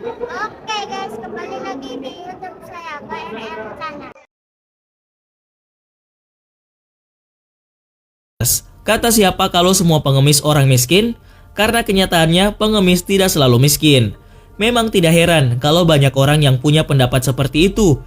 Oke guys, kembali lagi di YouTube saya, KRM Channel. Kata siapa kalau semua pengemis orang miskin? Karena kenyataannya pengemis tidak selalu miskin. Memang tidak heran kalau banyak orang yang punya pendapat seperti itu.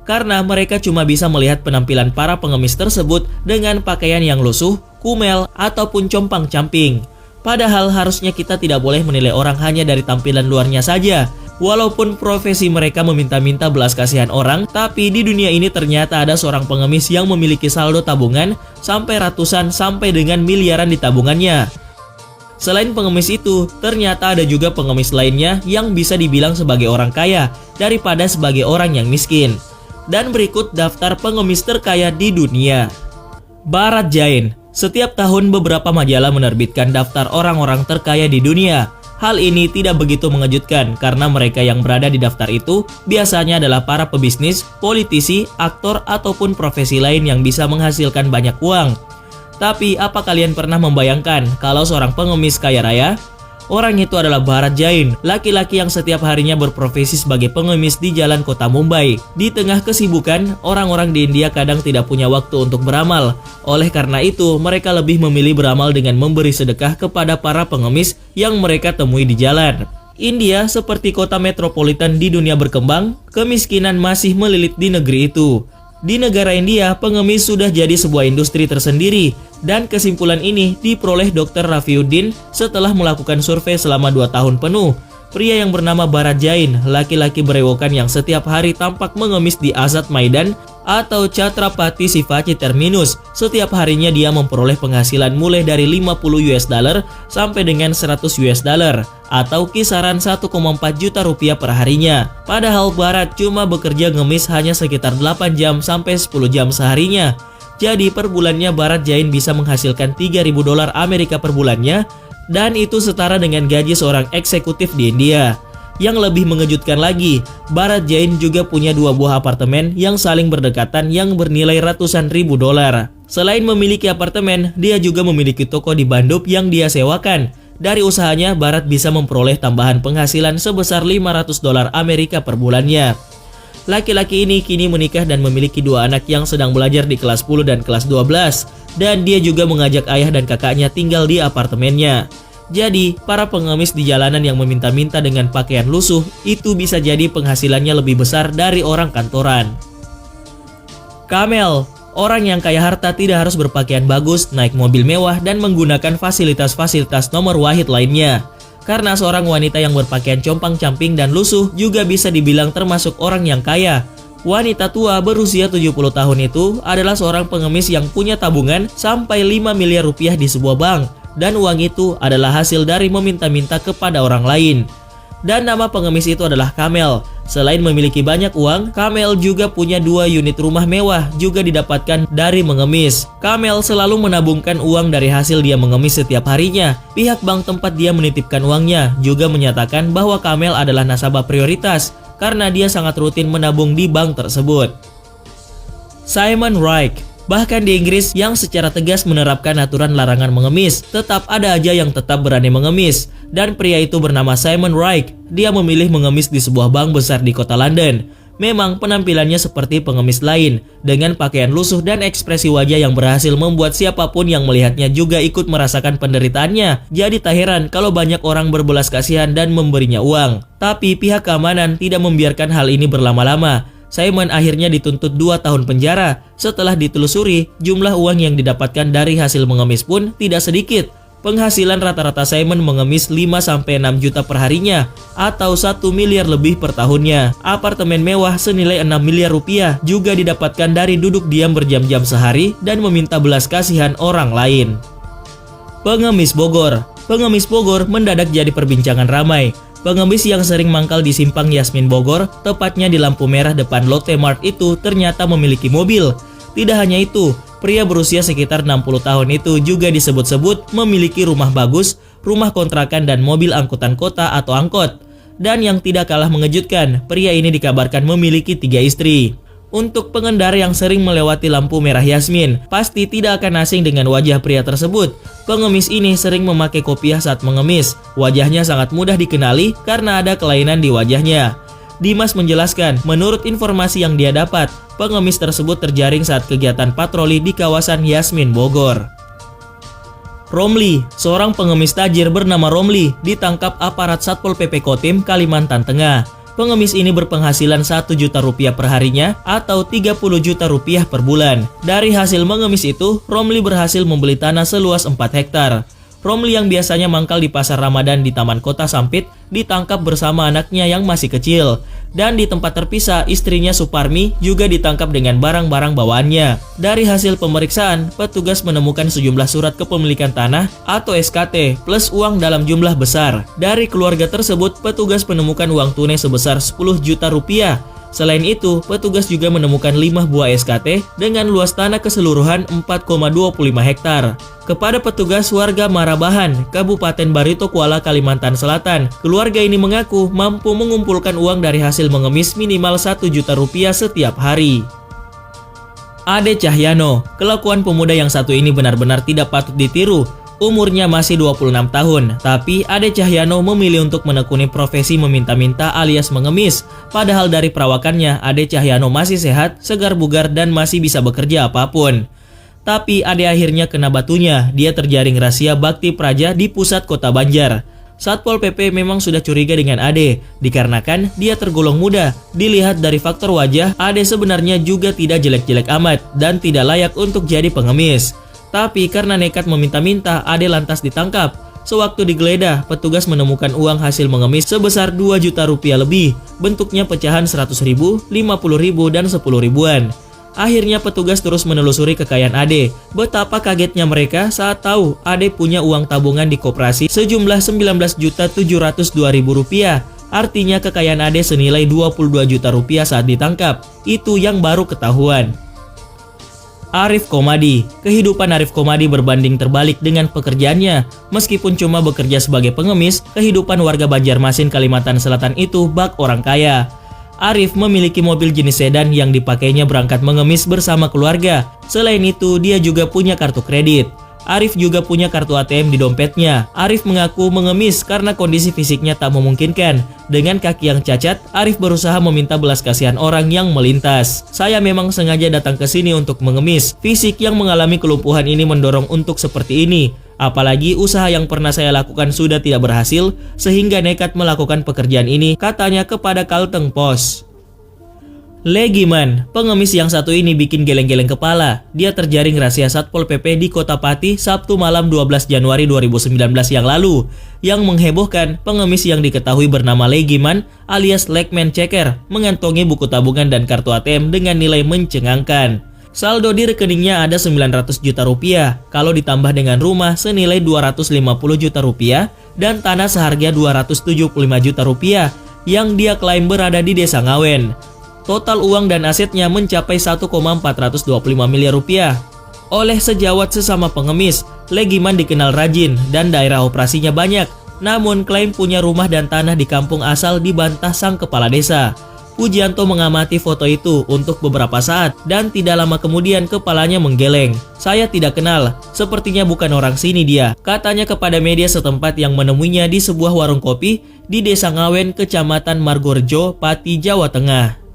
Karena mereka cuma bisa melihat penampilan para pengemis tersebut dengan pakaian yang lusuh, kumel, ataupun compang-camping. Padahal harusnya kita tidak boleh menilai orang hanya dari tampilan luarnya saja. Walaupun profesi mereka meminta-minta belas kasihan orang, tapi di dunia ini ternyata ada seorang pengemis yang memiliki saldo tabungan sampai ratusan sampai dengan miliaran di tabungannya. Selain pengemis itu, ternyata ada juga pengemis lainnya yang bisa dibilang sebagai orang kaya daripada sebagai orang yang miskin. Dan berikut daftar pengemis terkaya di dunia. Bharat Jain. Setiap tahun beberapa majalah menerbitkan daftar orang-orang terkaya di dunia. Hal ini tidak begitu mengejutkan karena mereka yang berada di daftar itu biasanya adalah para pebisnis, politisi, aktor, ataupun profesi lain yang bisa menghasilkan banyak uang. Tapi apa kalian pernah membayangkan kalau seorang pengemis kaya raya? Orang itu adalah Bharat Jain, laki-laki yang setiap harinya berprofesi sebagai pengemis di jalan kota Mumbai. Di tengah kesibukan, orang-orang di India kadang tidak punya waktu untuk beramal. Oleh karena itu, mereka lebih memilih beramal dengan memberi sedekah kepada para pengemis yang mereka temui di jalan. India seperti kota metropolitan di dunia berkembang, kemiskinan masih melilit di negeri itu. Di negara India, pengemis sudah jadi sebuah industri tersendiri, dan kesimpulan ini diperoleh Dr. Rafiuddin setelah melakukan survei selama 2 tahun penuh. Pria yang bernama Bharat Jain, laki-laki berewokan yang setiap hari tampak mengemis di Azad Maidan atau Chhatrapati Shivaji Terminus. Setiap harinya dia memperoleh penghasilan mulai dari 50 US dollar sampai dengan 100 US dollar atau kisaran 1,4 juta rupiah per harinya. Padahal Bharat cuma bekerja ngemis hanya sekitar 8 jam sampai 10 jam seharinya. Jadi per bulannya Bharat Jain bisa menghasilkan 3.000 dolar Amerika per bulannya, dan itu setara dengan gaji seorang eksekutif di India. Yang lebih mengejutkan lagi, Bharat Jain juga punya 2 buah apartemen yang saling berdekatan yang bernilai ratusan ribu dolar. Selain memiliki apartemen, dia juga memiliki toko di Bandup yang dia sewakan. Dari usahanya, Bharat bisa memperoleh tambahan penghasilan sebesar 500 dolar Amerika per bulannya. Laki-laki ini kini menikah dan memiliki 2 anak yang sedang belajar di kelas 10 dan kelas 12. Dan dia juga mengajak ayah dan kakaknya tinggal di apartemennya. Jadi, para pengemis di jalanan yang meminta-minta dengan pakaian lusuh itu bisa jadi penghasilannya lebih besar dari orang kantoran. Kamel. Orang yang kaya harta tidak harus berpakaian bagus, naik mobil mewah, dan menggunakan fasilitas-fasilitas nomor wahid lainnya. Karena seorang wanita yang berpakaian compang-camping dan lusuh juga bisa dibilang termasuk orang yang kaya. Wanita tua berusia 70 tahun itu adalah seorang pengemis yang punya tabungan sampai 5 miliar rupiah di sebuah bank. Dan uang itu adalah hasil dari meminta-minta kepada orang lain. Dan nama pengemis itu adalah Kamel. Selain memiliki banyak uang, Kamel juga punya 2 unit rumah mewah juga didapatkan dari mengemis. Kamel selalu menabungkan uang dari hasil dia mengemis setiap harinya. Pihak bank tempat dia menitipkan uangnya juga menyatakan bahwa Kamel adalah nasabah prioritas karena dia sangat rutin menabung di bank tersebut. Simon Reich. Bahkan di Inggris yang secara tegas menerapkan aturan larangan mengemis, tetap ada aja yang tetap berani mengemis. Dan pria itu bernama Simon Reich. Dia memilih mengemis di sebuah bank besar di kota London. Memang penampilannya seperti pengemis lain, dengan pakaian lusuh dan ekspresi wajah yang berhasil membuat siapapun yang melihatnya juga ikut merasakan penderitaannya. Jadi tak heran kalau banyak orang berbelas kasihan dan memberinya uang. Tapi pihak keamanan tidak membiarkan hal ini berlama-lama. Simon akhirnya dituntut 2 tahun penjara. Setelah ditelusuri, jumlah uang yang didapatkan dari hasil mengemis pun tidak sedikit. Penghasilan rata-rata Simon mengemis 5-6 juta per harinya atau 1 miliar lebih per tahunnya. Apartemen mewah senilai 6 miliar rupiah juga didapatkan dari duduk diam berjam-jam sehari dan meminta belas kasihan orang lain. Pengemis Bogor. Pengemis Bogor mendadak jadi perbincangan ramai. Pengemis yang sering mangkal di Simpang Yasmin Bogor, tepatnya di lampu merah depan Lotte Mart itu ternyata memiliki mobil. Tidak hanya itu, pria berusia sekitar 60 tahun itu juga disebut-sebut memiliki rumah bagus, rumah kontrakan dan mobil angkutan kota atau angkot. Dan yang tidak kalah mengejutkan, pria ini dikabarkan memiliki 3 istri. Untuk pengendara yang sering melewati lampu merah Yasmin, pasti tidak akan asing dengan wajah pria tersebut. Pengemis ini sering memakai kopiah saat mengemis. Wajahnya sangat mudah dikenali karena ada kelainan di wajahnya. Dimas menjelaskan, menurut informasi yang dia dapat, pengemis tersebut terjaring saat kegiatan patroli di kawasan Yasmin, Bogor. Romli, seorang pengemis tajir bernama Romli, ditangkap aparat Satpol PP Kotim, Kalimantan Tengah. Pengemis ini berpenghasilan 1 juta rupiah per harinya atau 30 juta rupiah per bulan. Dari hasil mengemis itu, Romli berhasil membeli tanah seluas 4 hektar. Romli yang biasanya mangkal di pasar Ramadan di Taman Kota Sampit ditangkap bersama anaknya yang masih kecil. Dan di tempat terpisah, istrinya Suparmi juga ditangkap dengan barang-barang bawaannya. Dari hasil pemeriksaan, petugas menemukan sejumlah surat kepemilikan tanah atau SKT plus uang dalam jumlah besar. Dari keluarga tersebut, petugas menemukan uang tunai sebesar 10 juta rupiah. Selain itu, petugas juga menemukan 5 buah SKT dengan luas tanah keseluruhan 4,25 hektar. Kepada petugas warga Marabahan, Kabupaten Barito Kuala, Kalimantan Selatan, keluarga ini mengaku mampu mengumpulkan uang dari hasil mengemis minimal 1 juta rupiah setiap hari. Ade Cahyano, kelakuan pemuda yang satu ini benar-benar tidak patut ditiru. Umurnya masih 26 tahun, tapi Ade Cahyano memilih untuk menekuni profesi meminta-minta alias mengemis. Padahal dari perawakannya, Ade Cahyano masih sehat, segar bugar, dan masih bisa bekerja apapun. Tapi Ade akhirnya kena batunya, dia terjaring razia bakti praja di pusat kota Banjar. Satpol PP memang sudah curiga dengan Ade, dikarenakan dia tergolong muda. Dilihat dari faktor wajah, Ade sebenarnya juga tidak jelek-jelek amat dan tidak layak untuk jadi pengemis. Tapi karena nekat meminta-minta, Ade lantas ditangkap. Sewaktu digeledah, petugas menemukan uang hasil mengemis sebesar 2 juta rupiah lebih. Bentuknya pecahan 100 ribu, 50 ribu, dan 10 ribuan. Akhirnya petugas terus menelusuri kekayaan Ade. Betapa kagetnya mereka saat tahu Ade punya uang tabungan di koperasi sejumlah 19.702.000 rupiah. Artinya kekayaan Ade senilai 22 juta rupiah saat ditangkap. Itu yang baru ketahuan. Arif Komadi, kehidupan Arif Komadi berbanding terbalik dengan pekerjaannya. Meskipun cuma bekerja sebagai pengemis, kehidupan warga Banjarmasin, Kalimantan Selatan itu bak orang kaya. Arif memiliki mobil jenis sedan yang dipakainya berangkat mengemis bersama keluarga. Selain itu, dia juga punya kartu kredit. Arif juga punya kartu ATM di dompetnya. Arif mengaku mengemis karena kondisi fisiknya tak memungkinkan. Dengan kaki yang cacat, Arif berusaha meminta belas kasihan orang yang melintas. Saya memang sengaja datang ke sini untuk mengemis. Fisik yang mengalami kelumpuhan ini mendorong untuk seperti ini. Apalagi usaha yang pernah saya lakukan sudah tidak berhasil, sehingga nekat melakukan pekerjaan ini, katanya kepada Kalteng Pos. Legiman, pengemis yang satu ini bikin geleng-geleng kepala. Dia terjaring razia Satpol PP di Kota Pati Sabtu malam 12 Januari 2019 yang lalu. Yang menghebohkan, pengemis yang diketahui bernama Legiman alias Legman Checker mengantongi buku tabungan dan kartu ATM dengan nilai mencengangkan. Saldo di rekeningnya ada 900 juta rupiah, kalau ditambah dengan rumah senilai 250 juta rupiah dan tanah seharga 275 juta rupiah yang dia klaim berada di Desa Ngawen. Total uang dan asetnya mencapai 1,425 miliar rupiah. Oleh sejawat sesama pengemis, Legiman dikenal rajin dan daerah operasinya banyak. Namun klaim punya rumah dan tanah di kampung asal dibantah sang kepala desa. Pujianto mengamati foto itu untuk beberapa saat dan tidak lama kemudian kepalanya menggeleng. Saya tidak kenal, sepertinya bukan orang sini dia, katanya kepada media setempat yang menemuinya di sebuah warung kopi di Desa Ngawen, Kecamatan Margorejo, Pati, Jawa Tengah.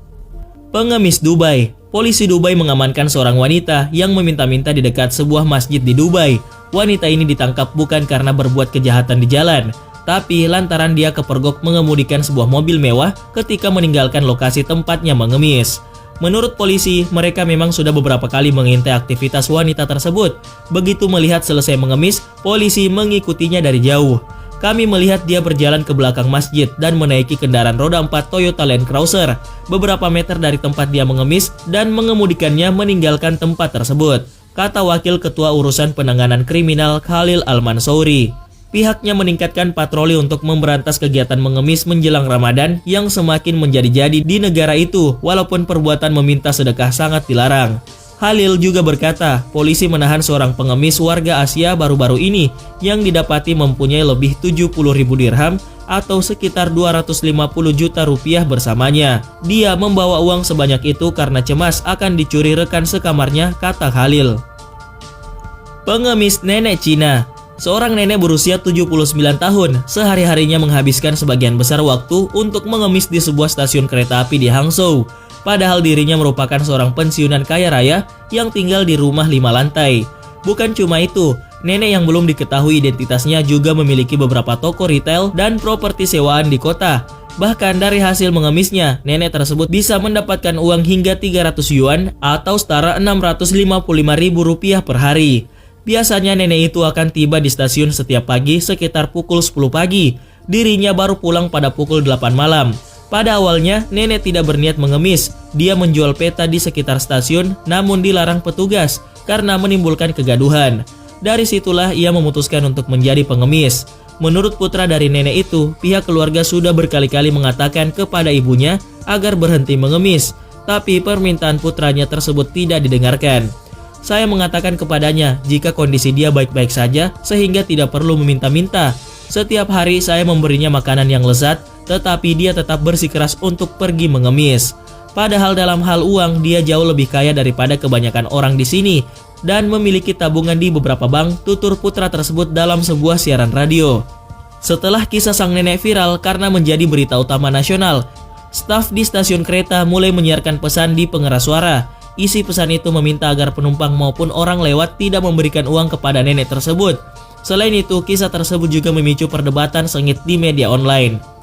Pengemis Dubai. Polisi Dubai mengamankan seorang wanita yang meminta-minta di dekat sebuah masjid di Dubai. Wanita ini ditangkap bukan karena berbuat kejahatan di jalan, tapi lantaran dia kepergok mengemudikan sebuah mobil mewah ketika meninggalkan lokasi tempatnya mengemis. Menurut polisi, mereka memang sudah beberapa kali mengintai aktivitas wanita tersebut. Begitu melihat selesai mengemis, polisi mengikutinya dari jauh. Kami melihat dia berjalan ke belakang masjid dan menaiki kendaraan roda 4 Toyota Land Cruiser beberapa meter dari tempat dia mengemis dan mengemudikannya meninggalkan tempat tersebut, kata Wakil Ketua Urusan Penanganan Kriminal Khalil Al-Mansouri. Pihaknya meningkatkan patroli untuk memberantas kegiatan mengemis menjelang Ramadan yang semakin menjadi-jadi di negara itu, walaupun perbuatan meminta sedekah sangat dilarang. Halil juga berkata, polisi menahan seorang pengemis warga Asia baru-baru ini yang didapati mempunyai lebih 70.000 dirham atau sekitar 250 juta rupiah bersamanya. Dia membawa uang sebanyak itu karena cemas akan dicuri rekan sekamarnya, kata Halil. Pengemis nenek Cina. Seorang nenek berusia 79 tahun sehari-harinya menghabiskan sebagian besar waktu untuk mengemis di sebuah stasiun kereta api di Hangzhou. Padahal dirinya merupakan seorang pensiunan kaya raya yang tinggal di rumah 5 lantai. Bukan cuma itu, nenek yang belum diketahui identitasnya juga memiliki beberapa toko retail dan properti sewaan di kota. Bahkan dari hasil mengemisnya, nenek tersebut bisa mendapatkan uang hingga 300 yuan atau setara 655.000 rupiah per hari. Biasanya nenek itu akan tiba di stasiun setiap pagi sekitar pukul 10 pagi. Dirinya baru pulang pada pukul 8 malam. Pada awalnya, nenek tidak berniat mengemis. Dia menjual peta di sekitar stasiun, namun dilarang petugas karena menimbulkan kegaduhan. Dari situlah ia memutuskan untuk menjadi pengemis. Menurut putra dari nenek itu, pihak keluarga sudah berkali-kali mengatakan kepada ibunya agar berhenti mengemis, tapi permintaan putranya tersebut tidak didengarkan. Saya mengatakan kepadanya jika kondisi dia baik-baik saja sehingga tidak perlu meminta-minta. Setiap hari saya memberinya makanan yang lezat, tetapi dia tetap bersikeras untuk pergi mengemis. Padahal dalam hal uang dia jauh lebih kaya daripada kebanyakan orang di sini dan memiliki tabungan di beberapa bank, tutur putra tersebut dalam sebuah siaran radio. Setelah kisah sang nenek viral karena menjadi berita utama nasional, staf di stasiun kereta mulai menyiarkan pesan di pengeras suara. Isi pesan itu meminta agar penumpang maupun orang lewat tidak memberikan uang kepada nenek tersebut. Selain itu, kisah tersebut juga memicu perdebatan sengit di media online.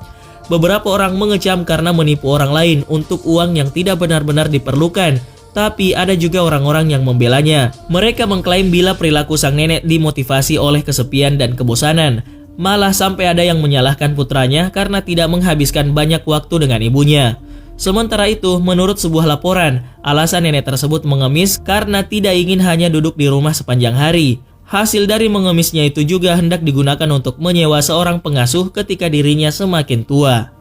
Beberapa orang mengecam karena menipu orang lain untuk uang yang tidak benar-benar diperlukan. Tapi ada juga orang-orang yang membelanya. Mereka mengklaim bila perilaku sang nenek dimotivasi oleh kesepian dan kebosanan. Malah sampai ada yang menyalahkan putranya karena tidak menghabiskan banyak waktu dengan ibunya. Sementara itu, menurut sebuah laporan, alasan nenek tersebut mengemis karena tidak ingin hanya duduk di rumah sepanjang hari. Hasil dari mengemisnya itu juga hendak digunakan untuk menyewa seorang pengasuh ketika dirinya semakin tua.